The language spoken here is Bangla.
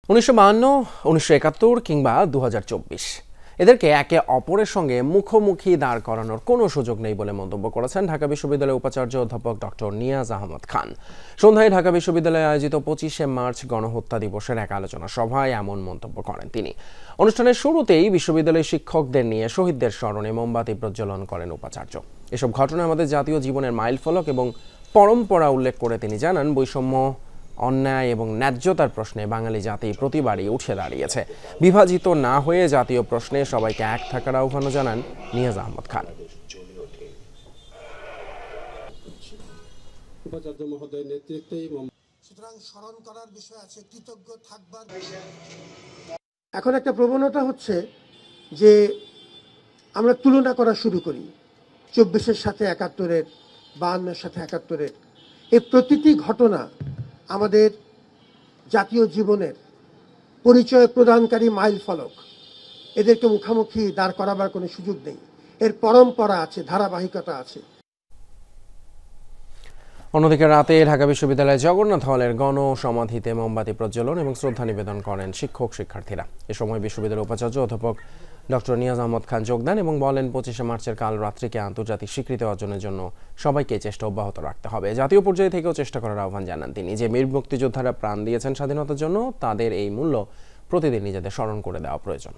1952, 1971 কিংবা 2024 এদেরকে একে অপরের সঙ্গে মুখোমুখি দাঁড় করানোর কোনো সুযোগ নেই বলে মন্তব্য করেছেন ঢাকা বিশ্ববিদ্যালয়ের উপাচার্য অধ্যাপক ডক্টর নিয়াজ আহমদ খান। সন্ধ্যায় ঢাকা বিশ্ববিদ্যালয়ে আয়োজিত 25শে মার্চ গণহত্যা দিবসের এক আলোচনা সভায় এমন মন্তব্য করেন তিনি। অনুষ্ঠানের শুরুতেই বিশ্ববিদ্যালয়ের শিক্ষকদের নিয়ে শহীদদের স্মরণে মোমবাতি প্রজ্বলন করেন উপাচার্য। এসব ঘটনা আমাদের জাতীয় জীবনের মাইলফলক এবং পরম্পরা উল্লেখ করে তিনি জানান, বৈষম্য, অন্যায় এবং ন্যায্যতার প্রশ্নে বাঙালি জাতি প্রতিবারই উঠে দাঁড়িয়েছে। বিভাজিত না হয়ে জাতীয় প্রশ্নে সবাইকে এক থাকার আহ্বানও জানান নিয়াজ আহমদ খান। এখন একটা প্রবণতা হচ্ছে যে আমরা তুলনা করা শুরু করি 24-এর সাথে 71-এর, 52-এর সাথে 71-এর। এই প্রতিটি ঘটনা আমাদের জাতীয় জীবনের পরিচয় প্রদানকারী মাইল ফলক। এদেরকে মুখোমুখি দাঁড় করাবার কোনো সুযোগ নেই। এর পরম্পরা আছে, ধারাবাহিকতা আছে। অন্যদিকে রাতে ঢাকা বিশ্ববিদ্যালয়ের জগন্নাথ হলের গণসমাধিতে মোমবাতি প্রজ্বলন এবং শ্রদ্ধা নিবেদন করেন শিক্ষক শিক্ষার্থীরা। এ সময় বিশ্ববিদ্যালয়ের উপাচার্য অধ্যাপক ডক্টর নিয়াজ আহমদ খান যোগ দেন এবং বলেন, 25শে মার্চের কাল রাত্রিকে আন্তর্জাতিক স্বীকৃতি অর্জনের জন্য সবাইকে চেষ্টা অব্যাহত রাখতে হবে। জাতীয় পর্যায়ে থেকেও চেষ্টা করার আহ্বান জানান তিনি। যে বীর মুক্তিযোদ্ধারা প্রাণ দিয়েছেন স্বাধীনতার জন্য, তাদের এই মূল্য প্রতিদিন নিজেদের স্মরণ করে দেওয়া প্রয়োজন।